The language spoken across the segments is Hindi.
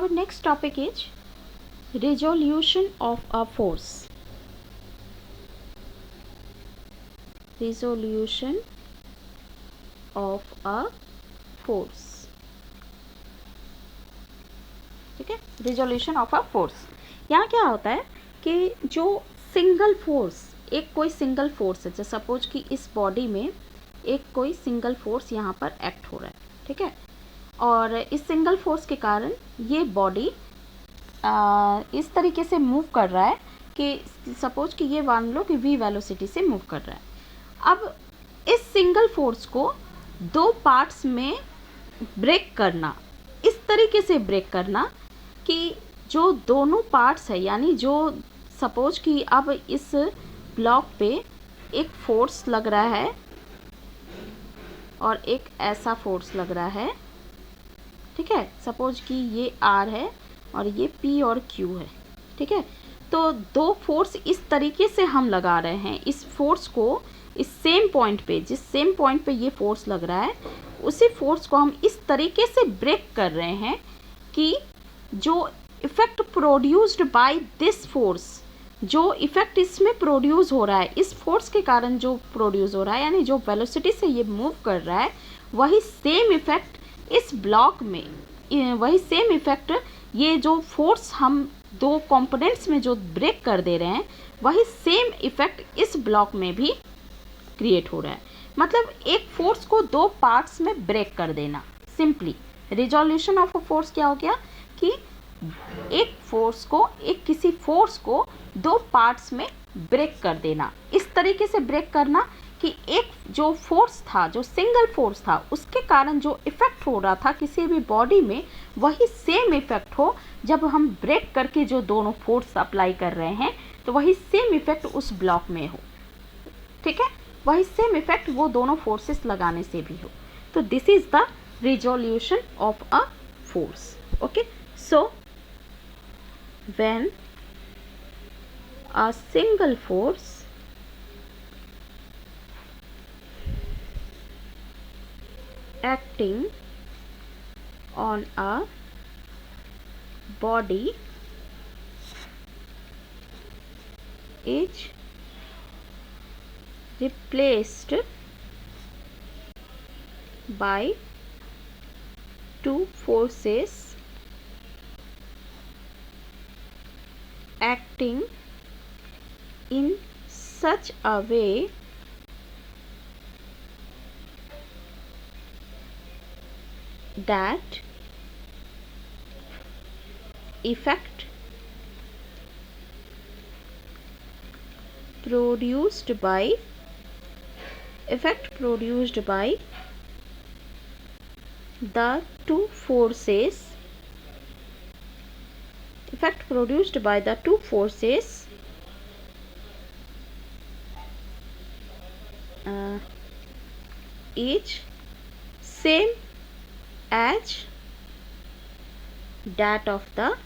our next topic is resolution of a force. Resolution of a force. ठीक है, resolution of a force. यहाँ क्या होता है कि जो सिंगल फोर्स, एक कोई सिंगल फोर्स है, जैसे सपोज कि इस बॉडी में एक कोई सिंगल फोर्स यहाँ पर एक्ट हो रहा है, ठीक है, और इस सिंगल फोर्स के कारण ये बॉडी इस तरीके से मूव कर रहा है कि सपोज कि ये मान लो कि v वेलोसिटी से मूव कर रहा है। अब इस सिंगल फोर्स को दो पार्ट्स में ब्रेक करना, इस तरीके से ब्रेक करना कि जो दोनों पार्ट्स है, यानी जो सपोज कि अब इस ब्लॉक पे एक फोर्स लग रहा है और एक ऐसा फोर्स लग रहा है, ठीक है, सपोज कि ये R है और ये P और Q है, ठीक है। तो दो फोर्स इस तरीके से हम लगा रहे हैं, इस फोर्स को इस सेम पॉइंट पे, जिस सेम पॉइंट पे ये फोर्स लग रहा है, उसी फोर्स को हम इस तरीके से ब्रेक कर रहे हैं कि जो effect produced by this force, जो इफेक्ट इसमें प्रोड्यूस हो रहा है, इस फोर्स के कारण जो प्रोड्यूस हो रहा है, यानी जो वेलोसिटी से ये मूव कर रहा है, वही सेम इफेक्ट इस ब्लॉक में, वही सेम इफेक्ट ये जो फोर्स हम दो कंपोनेंट्स में जो ब्रेक कर दे रहे हैं, वही सेम इफेक्ट इस ब्लॉक में भी क्रिएट हो रहा है। मतलब एक फोर्स को दो पार्ट्स में ब्रेक कर देना, simply resolution of a force क्या हो गया कि एक फोर्स को, एक किसी फोर्स को दो पार्ट्स में ब्रेक कर देना, इस तरीके से ब्रेक करना कि एक जो फोर्स था, जो सिंगल फोर्स था, उसके कारण जो इफेक्ट हो रहा था किसी भी बॉडी में, वही सेम इफेक्ट हो जब हम ब्रेक करके जो दोनों फोर्स अप्लाई कर रहे हैं, तो वही सेम इफेक्ट उस ब्लॉक में हो, ठीक है, वही सेम इफेक्ट वो दोनों फोर्सेस लगाने से भी हो। तो this is the resolution of a force. Okay, so when a single force acting on a body is replaced by two forces acting in such a way that effect produced by the two forces is same as that of the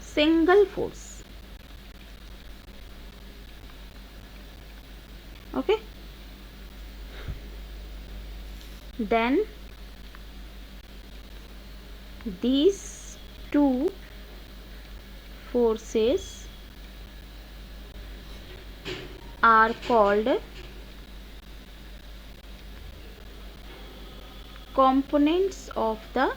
single force. Okay, then these two forces are called components of the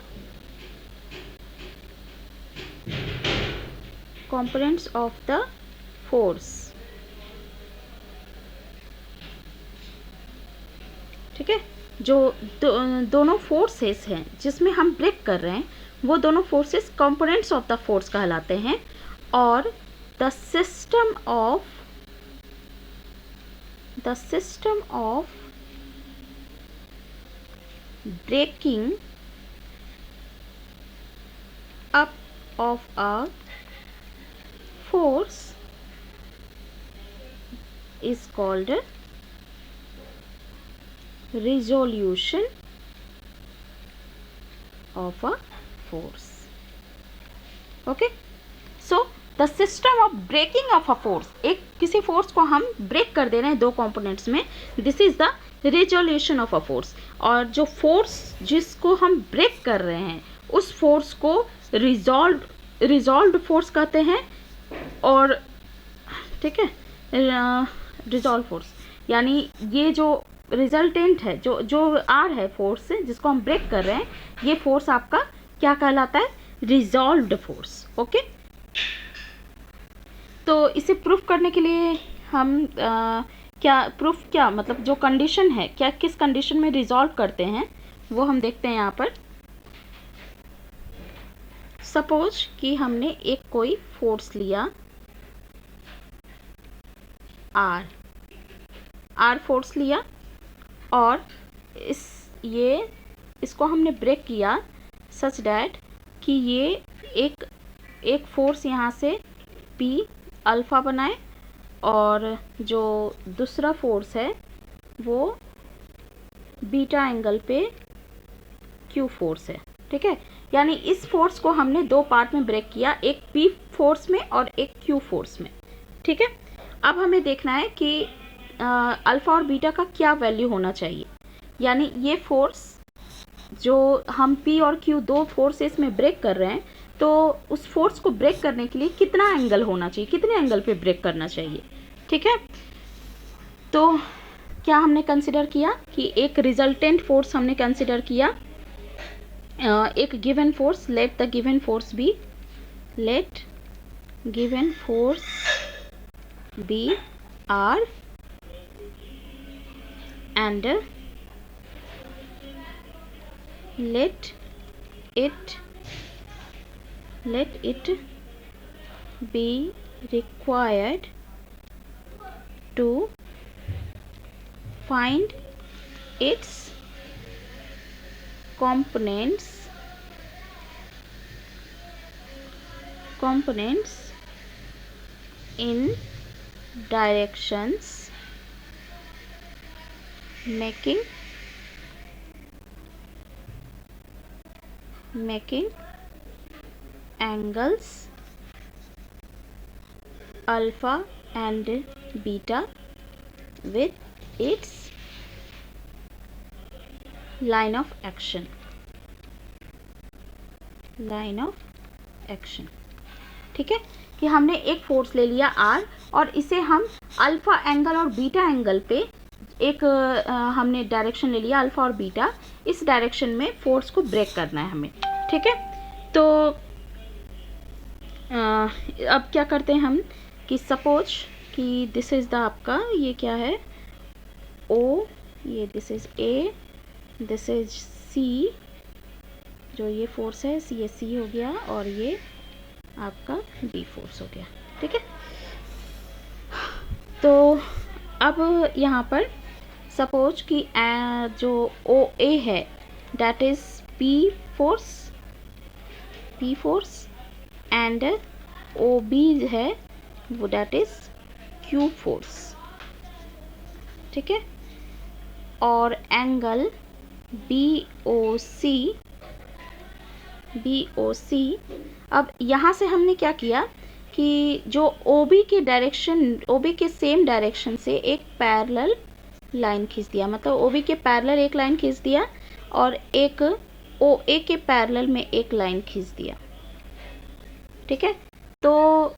force, ठीक है। जो दोनों फोर्सेस हैं जिसमें हम ब्रेक कर रहे हैं, वो दोनों forces components of the force कहलाते हैं, और the system of breaking up of a force is called resolution of a force. Okay, so the system of breaking of a force, एक किसी फोर्स को हम ब्रेक कर दे रहे हैं दो कंपोनेंट्स में, this is the resolution of a force. और जो फोर्स जिसको हम ब्रेक कर रहे हैं फोर्स को रिजॉल्व्ड फोर्स कहते हैं। और ठीक है, रिजॉल्व फोर्स यानी ये जो रिजल्टेंट है, जो आर है फोर्स से जिसको हम ब्रेक कर रहे हैं, ये फोर्स आपका क्या कहलाता है? Resolved force. ओके, तो इसे प्रूफ करने के लिए हम क्या मतलब जो कंडीशन है, क्या किस कंडीशन में रिजॉल्व करते हैं वो हम देखते हैं यहाँ पर। सपोज कि हमने एक कोई फोर्स लिया आर फोर्स लिया और इसको हमने ब्रेक किया सच डैट कि ये एक फोर्स यहाँ से P अल्फ़ा बनाए और जो दूसरा फोर्स है वो बीटा एंगल पे Q फोर्स है। ठीक है, यानी इस फोर्स को हमने दो पार्ट में ब्रेक किया, एक P फोर्स में और एक Q फोर्स में। ठीक है, अब हमें देखना है कि अल्फ़ा और बीटा का क्या वैल्यू होना चाहिए। यानी ये फोर्स जो हम P और Q दो फोर्सेस में ब्रेक कर रहे हैं, तो उस फोर्स को ब्रेक करने के लिए कितना एंगल होना चाहिए, कितने एंगल पे ब्रेक करना चाहिए। ठीक है, तो क्या हमने कंसिडर किया कि एक रिजल्टेंट फोर्स हमने कंसिडर किया, एक given force, let the given force be R and let it be required to find its components in directions making angles alpha and beta with its line of action। ठीक है, कि हमने एक फोर्स ले लिया R और इसे हम अल्फा एंगल और बीटा एंगल पे एक हमने डायरेक्शन ले लिया अल्फा और बीटा, इस डायरेक्शन में फोर्स को ब्रेक करना है हमें। ठीक है, तो अब क्या करते हैं हम कि सपोज कि दिस इज़ द आपका ये क्या है O, ये this is A, this is C, जो ये फोर्स है ये C हो गया और ये आपका B फोर्स हो गया। ठीक है, तो अब यहाँ पर सपोज कि जो OA है that is P force and OB है वो दैट इज Q फोर्स। ठीक है, और एंगल BOC, अब यहाँ से हमने क्या किया कि जो OB के सेम डायरेक्शन से एक पैरेलल लाइन खींच दिया, मतलब OB के पैरेलल एक लाइन खींच दिया और एक OA के पैरेलल में एक लाइन खींच दिया। ठीक है, तो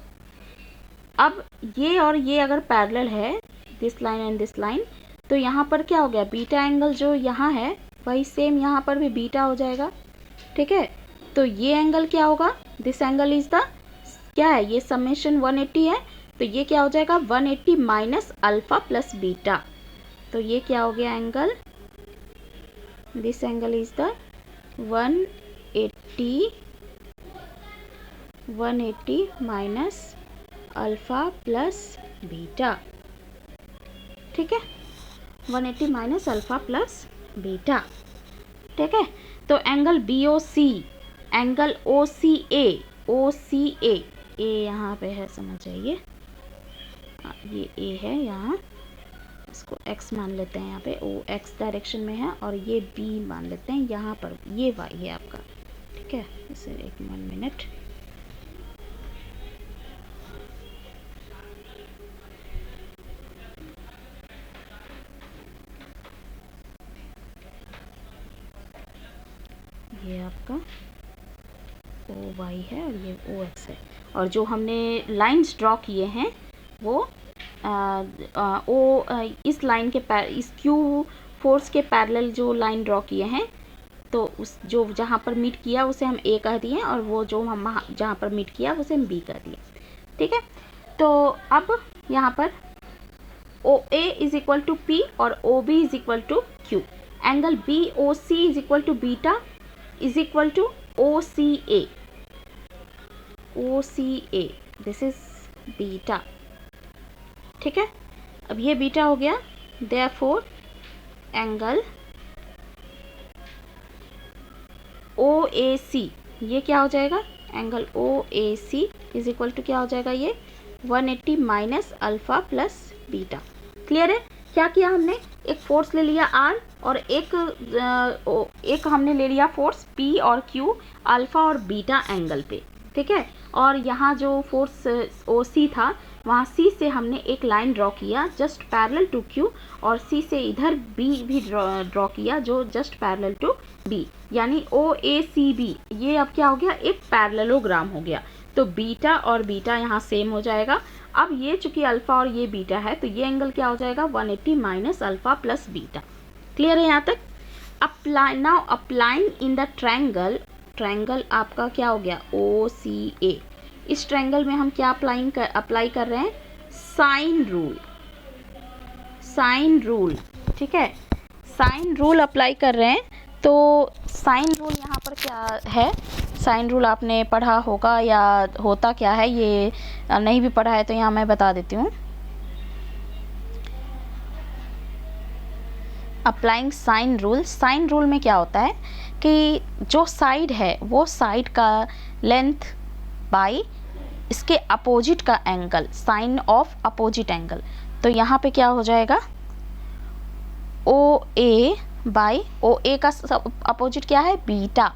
अब ये और ये अगर पैरेलल है, this line and this line, तो यहाँ पर क्या हो गया, बीटा एंगल जो यहाँ है वही सेम यहाँ पर भी बीटा हो जाएगा। ठीक है, तो ये एंगल क्या होगा, दिस एंगल इज द क्या है, ये समेशन 180 है, तो ये क्या हो जाएगा 180 माइनस अल्फा प्लस बीटा, तो ये क्या हो गया angle, this angle is the 180 minus alpha plus beta. ठीक है, 180 माइनस अल्फा प्लस बीटा। ठीक है, तो एंगल BOC, एंगल OCA, ए यहाँ पे है, समझ जाइए, ये A है, यहाँ इसको X मान लेते हैं, यहाँ पे O X डायरेक्शन में है और ये B मान लेते हैं, यहाँ पर ये Y है आपका। ठीक है, इसे 1 मिनट, ये आपका ओ वाई है और ये ओ एक्स है, और जो हमने लाइंस ड्रॉ किए हैं वो इस लाइन के इस क्यू फोर्स के पैरेलल जो लाइन ड्रॉ किए हैं, तो उस जो जहाँ पर मीट किया उसे हम ए कह दिए, और वो जो हम जहाँ पर मीट किया उसे हम बी कह दिए। ठीक है, तो अब यहाँ पर O A is equal to P और O B is equal to Q. Angle B O C is equal to beta is equal to O C A. O C A, this is beta. ठीक है, अब ये बीटा हो गया, देयरफॉर एंगल ओ ए सी, ये क्या हो जाएगा, angle O A C is equal to क्या हो जाएगा, ये 180 minus alpha plus beta. Clear है? क्या किया हमने, एक फोर्स ले लिया आर और एक हमने ले लिया फोर्स पी और क्यू अल्फ़ा और बीटा एंगल पे। ठीक है, और यहाँ जो फोर्स ओ सी था, वहाँ सी से हमने एक लाइन ड्रॉ किया जस्ट पैरेलल टू क्यू, और सी से इधर बी भी ड्रॉ किया जो जस्ट पैरेलल टू बी, यानी ओ ए सी बी। ये अब क्या हो गया, एक पैरेललोग्राम हो गया। तो बीटा और बीटा यहाँ सेम हो जाएगा। अब ये चूंकि अल्फ़ा और ये बीटा है, तो ये एंगल क्या हो जाएगा, 180 minus alpha plus beta. Clear है यहाँ तक? Now applying in the triangle आपका क्या हो गया, ओ सी ए। इस ट्रायंगल में हम क्या अप्लाई कर रहे हैं, साइन रूल। ठीक है, साइन रूल अप्लाई कर रहे हैं। तो साइन रूल यहाँ पर क्या है, साइन रूल आपने पढ़ा होगा या होता क्या है, ये नहीं भी पढ़ा है तो यहाँ मैं बता देती हूँ। अप्लाइंग साइन रूल में क्या होता है कि जो साइड है वो साइड का लेंथ बाई इसके अपोजिट का angle, sine of opposite angle. तो यहाँ पे क्या हो जाएगा, ओ ए बाई ओ ए का अपोजिट क्या है, बीटा।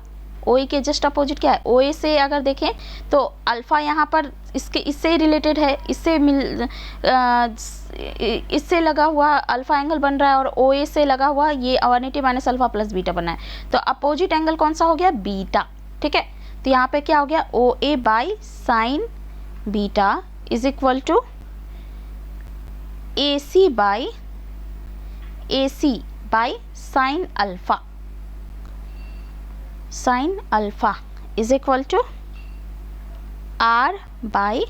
ओ ए के जस्ट अपोजिट क्या है, ओ ए से अगर देखें तो अल्फ़ा यहाँ पर इससे रिलेटेड है, इससे लगा हुआ अल्फ़ा एंगल बन रहा है, और ओ ए से लगा हुआ ये 180 माइनस अल्फ़ा प्लस बीटा बना है। तो अपोजिट एंगल कौन सा हो गया, बीटा। ठीक है, तो यहाँ पे क्या हो गया, O A by sine beta is equal to A C by sine alpha is equal to R by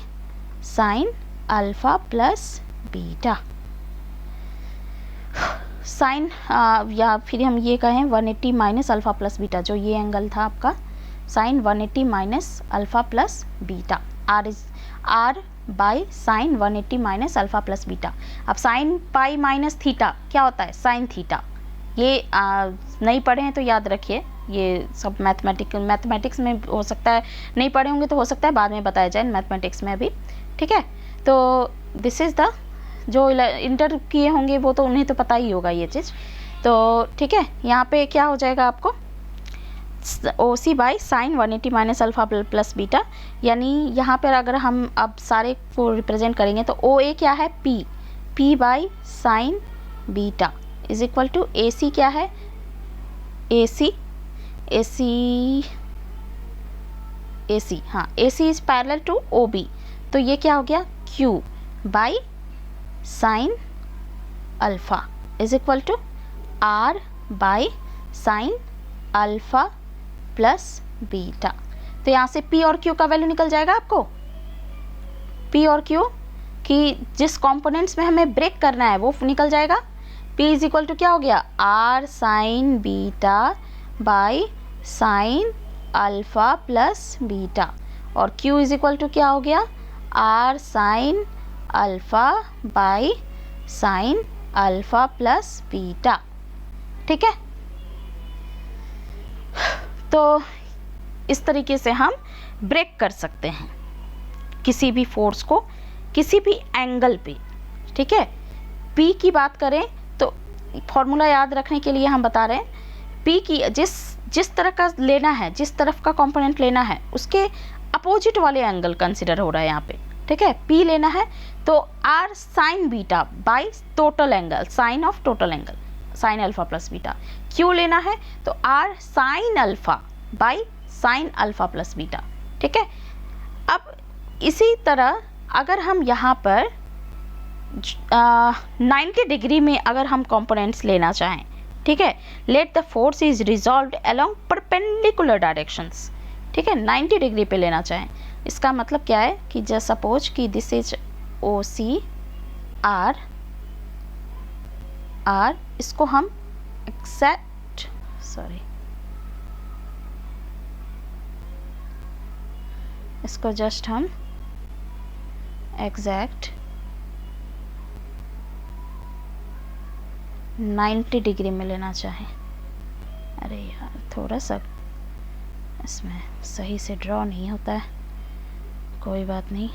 sine alpha plus beta. Sine या फिर हम ये कहें 180 माइनस अल्फ़ा प्लस बीटा, जो ये एंगल था आपका sine 180 minus alpha plus beta, R by sine 180 minus alpha plus beta. अब साइन पाई माइनस थीटा क्या होता है, साइन थीटा। ये नहीं पढ़े हैं तो याद रखिए, ये सब मैथमेटिक्स में हो सकता है नहीं पढ़े होंगे, तो हो सकता है बाद में बताया जाए मैथमेटिक्स में अभी। ठीक है, तो दिस इज़ द, जो इंटर किए होंगे वो तो उन्हें तो पता ही होगा ये चीज़। तो ठीक है, यहाँ पे क्या हो जाएगा आपको, O C by sine 180 minus alpha plus beta, यानी यहाँ पर अगर हम अब सारे को रिप्रेजेंट करेंगे तो ओ ए क्या है, P by sine beta is equal to A C क्या है, ए सी हाँ, A C is parallel to O B, तो ये क्या हो गया, Q by sine alpha is equal to R by sine alpha plus beta. तो यहाँ से P और Q का वैल्यू निकल जाएगा आपको, P और Q कि जिस कंपोनेंट्स में हमें ब्रेक करना है वो निकल जाएगा। P इज इक्वल टू क्या हो गया, R sine beta by sine alpha plus beta, और Q इज इक्वल टू क्या हो गया, R sine alpha by sine alpha plus beta. ठीक है, तो इस तरीके से हम ब्रेक कर सकते हैं किसी भी फोर्स को किसी भी एंगल पे। ठीक है, P की बात करें तो फॉर्मूला याद रखने के लिए हम बता रहे हैं, P की जिस तरह का लेना है, जिस तरफ का कंपोनेंट लेना है उसके अपोजिट वाले एंगल कंसिडर हो रहा है यहाँ पे। ठीक है, P लेना है तो R sine beta by total angle, sine of total angle, sine alpha plus beta. Q लेना है तो R sine alpha by sine alpha plus beta, ठीक है। अब इसी तरह अगर हम यहाँ पर 90 डिग्री में अगर हम कंपोनेंट्स लेना चाहें, ठीक है, let the force is resolve along perpendicular directions, ठीक है, 90 डिग्री पे लेना चाहें, इसका मतलब क्या है कि जस्ट सपोज कि this is O C R, इसको हम इसको जस्ट हम एग्जैक्ट 90 डिग्री में लेना चाहें। अरे यार थोड़ा सा इसमें सही से ड्रॉ नहीं होता है, कोई बात नहीं।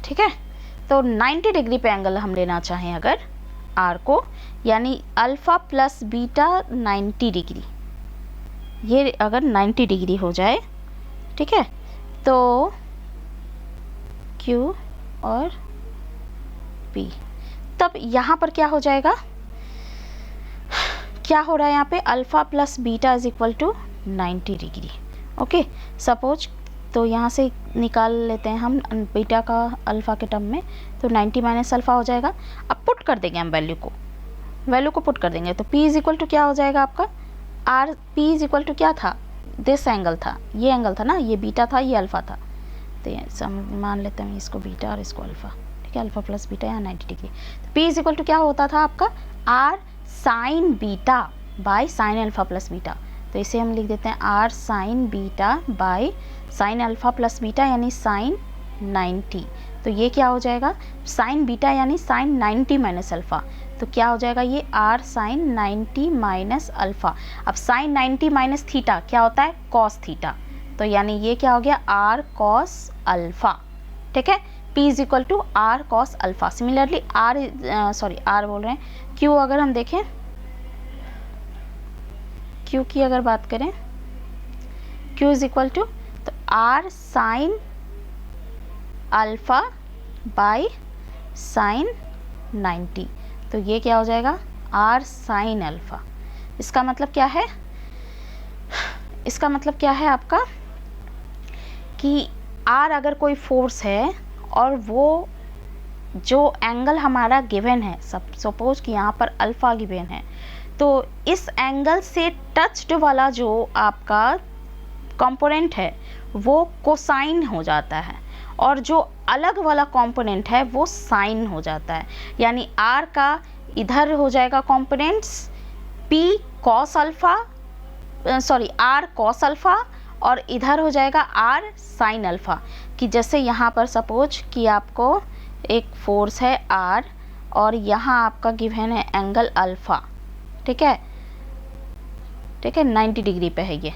ठीक है, तो 90 डिग्री पे एंगल हम लेना चाहें अगर आर को, यानी अल्फ़ा प्लस बीटा 90 डिग्री, ये अगर 90 डिग्री हो जाए, ठीक है, तो क्यू और पी, तब यहाँ पर क्या हो जाएगा, क्या हो रहा है यहाँ पे, alpha plus beta is equal to 90 degree. Okay, suppose तो यहाँ से निकाल लेते हैं हम बीटा का अल्फ़ा के टर्म में, तो 90 माइनस अल्फ़ा हो जाएगा। अब पुट कर देंगे हम वैल्यू को पुट कर देंगे, तो P इज इक्वल टू क्या हो जाएगा आपका, R P is equal to क्या था, दिस एंगल था, ये एंगल था ना, ये बीटा था, ये अल्फ़ा था, तो ये मान लेते हैं इसको बीटा और इसको अल्फ़ा, ठीक है, अल्फ़ा प्लस बीटा यहाँ 90 डिग्री। तो P इज इक्वल टू क्या होता था आपका, R sine beta by sine alpha plus beta, तो इसे हम लिख देते हैं R sine beta by sine alpha plus beta यानी साइन 90। तो ये क्या हो जाएगा, साइन बीटा यानी साइन 90 माइनस अल्फ़ा, तो क्या हो जाएगा ये आर साइन 90 माइनस अल्फ़ा। अब साइन 90 माइनस थीटा क्या होता है, कॉस थीटा, तो यानी ये क्या हो गया आर कॉस अल्फ़ा, ठीक है। P is equal to R cos alpha. Similarly R बोल रहे हैं, Q अगर हम देखें, Q की अगर बात करें, Q इज इक्वल टू तो R sine alpha by sine 90, तो ये क्या हो जाएगा आर साइन अल्फ़ा। इसका मतलब क्या है, इसका मतलब क्या है आपका कि आर अगर कोई फोर्स है और वो जो एंगल हमारा गिवन है, सपोज कि यहाँ पर अल्फ़ा गिवन है, तो इस एंगल से टच्ड वाला जो आपका कंपोनेंट है वो कोसाइन हो जाता है, और जो अलग वाला कंपोनेंट है वो साइन हो जाता है, यानी आर का इधर हो जाएगा components P cos alpha, R cos alpha, और इधर हो जाएगा आर साइन अल्फ़ा। कि जैसे यहाँ पर सपोज कि आपको एक फोर्स है आर और यहाँ आपका गिवन है एंगल अल्फ़ा, ठीक है, 90 डिग्री पे है ये,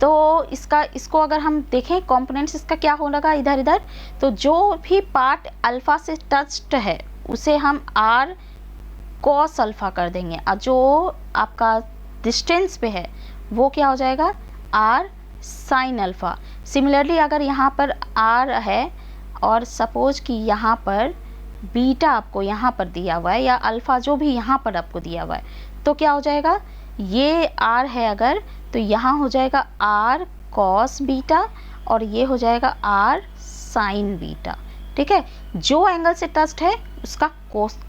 तो इसको अगर हम देखें कंपोनेंट्स इसका क्या होगा इधर इधर, तो जो भी पार्ट अल्फ़ा से टच्ड है उसे हम आर कॉस अल्फ़ा कर देंगे, और जो आपका डिस्टेंस पे है वो क्या हो जाएगा आर साइन अल्फ़ा। सिमिलरली अगर यहाँ पर आर है और सपोज कि यहाँ पर बीटा आपको यहाँ पर दिया हुआ है या अल्फ़ा जो भी यहाँ पर आपको दिया हुआ है, तो क्या हो जाएगा, ये आर है अगर, तो यहाँ हो जाएगा आर कॉस बीटा और ये हो जाएगा आर साइन बीटा, ठीक है। जो एंगल से टच्ड है उसका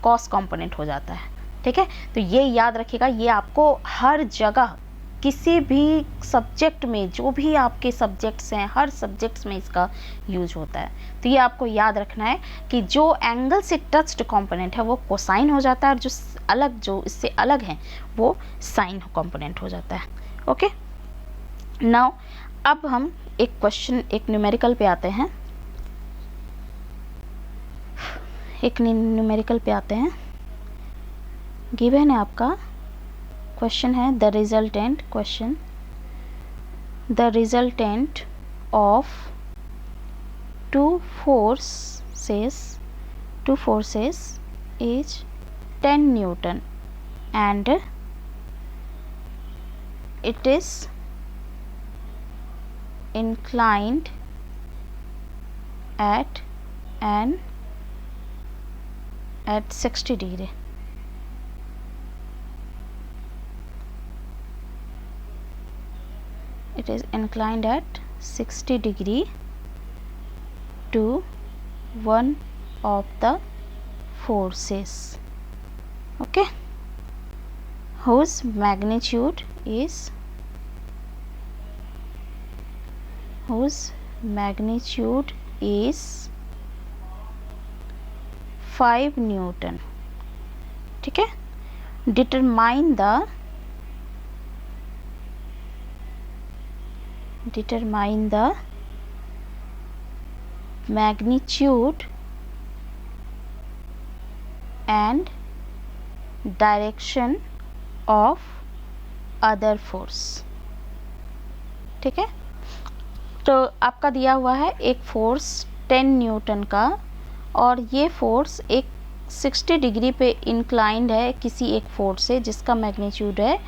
कॉस कंपोनेंट हो जाता है, ठीक है। तो ये याद रखिएगा, ये आपको हर जगह किसी भी सब्जेक्ट में, जो भी आपके सब्जेक्ट्स हैं हर सब्जेक्ट्स में इसका यूज होता है। तो ये आपको याद रखना है कि जो एंगल से टच्ड कंपोनेंट है वो कोसाइन हो जाता है, और जो इससे अलग हैं वो साइन कंपोनेंट हो जाता है। ओके, नाउ अब हम एक क्वेश्चन, एक न्यूमेरिकल पे आते हैं, गिवन है आपका क्वेश्चन है the resultant of two forces is 10 Newton and it is inclined at 60 degree. it is inclined at 60 degree to one of the forces, okay, whose magnitude is 5 Newton, ठीक है। Determine the magnitude and direction of other force, ठीक है। तो आपका दिया हुआ है एक फोर्स 10 न्यूटन का, और ये फोर्स एक 60 डिग्री पे इंक्लाइंड है किसी एक फोर्स से जिसका मैग्नीट्यूड है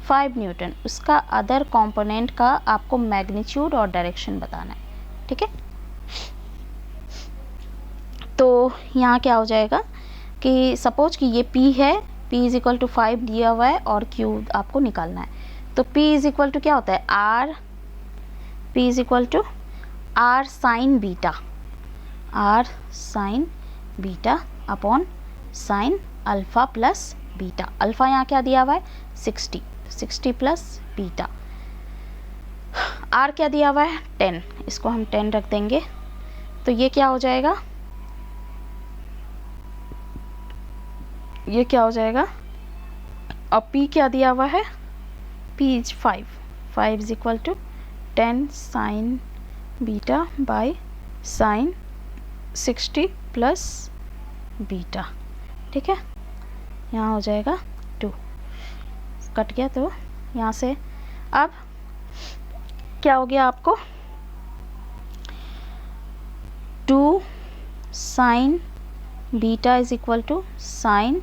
5 न्यूटन। उसका अदर कंपोनेंट का आपको मैग्नीट्यूड और डायरेक्शन बताना है, ठीक है। तो यहाँ क्या हो जाएगा कि सपोज कि ये P है, P इज इक्वल टू 5 दिया हुआ है और Q आपको निकालना है। तो P इज इक्वल टू क्या होता है, P is equal to R sine beta upon sine alpha plus beta. Alpha यहाँ क्या दिया हुआ है 60 प्लस बीटा। R क्या दिया हुआ है 10, इसको हम 10 रख देंगे। तो ये क्या हो जाएगा, ये क्या हो जाएगा, अब P क्या दिया हुआ है, P is 5 is equal to 10 sine beta by sine 60 plus beta, ठीक है। यहाँ हो जाएगा 2, कट गया तो यहाँ से अब क्या हो गया आपको 2 sine beta is equal to sine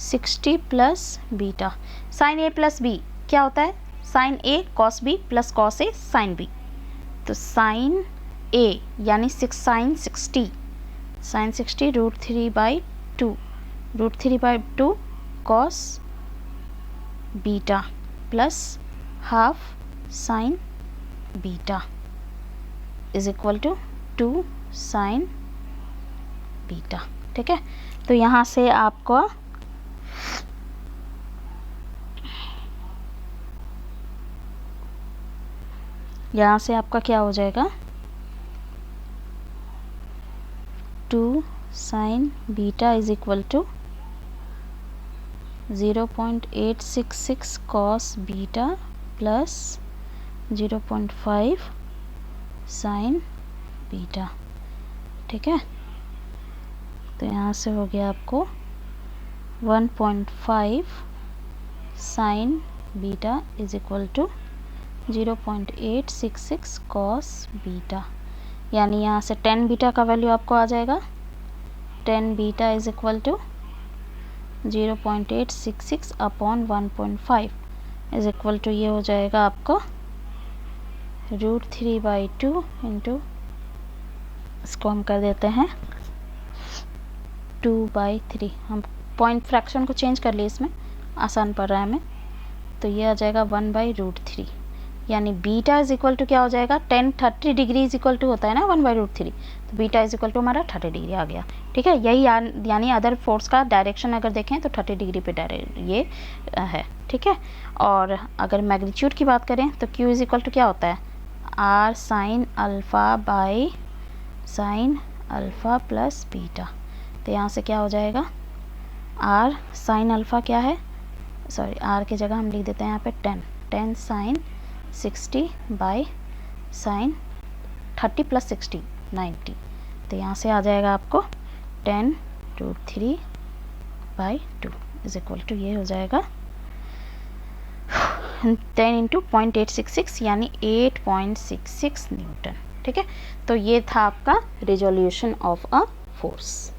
60 plus beta. Sine A plus B क्या होता है, sine A cos B plus cos A sine B. तो साइन ए यानी sine 60 √3/2 cos beta plus half sine beta is equal to 2 sine beta, ठीक है। तो यहाँ से आपको क्या हो जाएगा 2 sine beta is equal to 0.866 cos beta plus 0.5 sine beta, ठीक है। तो यहाँ से हो गया आपको 1.5 sine beta is equal to 0.866 cos beta, यानी यहाँ से 10 बीटा का वैल्यू आपको आ जाएगा 10 beta is equal to 0.866 upon 1.5 is equal to ये हो जाएगा आपको √3/2 इंटू, इसको हम कर देते हैं 2/3। हम पॉइंट फ्रैक्शन को चेंज कर लिए, इसमें आसान पड़ रहा है हमें। तो ये आ जाएगा 1/√3, यानी बीटा इज इक्वल टू क्या हो जाएगा 30 डिग्री इज इक्वल टू होता है ना 1/√3। तो बीटा इज इक्वल टू हमारा 30 डिग्री आ गया, ठीक है। यही यानी अदर फोर्स का डायरेक्शन अगर देखें तो 30 डिग्री पे ये है, ठीक है। और अगर मैग्नीट्यूड की बात करें तो Q इज इक्वल टू क्या होता है R sine alpha by sine alpha plus beta. तो यहाँ से क्या हो जाएगा R साइन अल्फ़ा क्या है, सॉरी R की जगह हम लिख देते हैं यहाँ पे 10 साइन 60 बाई साइन 30 प्लस 60 90। तो यहाँ से आ जाएगा आपको 10 √3/2 इज इक्वल टू ये हो जाएगा 10 इंटू 0.866 यानी 8.66 न्यूटन, ठीक है। तो ये था आपका रिजोल्यूशन ऑफ अ फोर्स।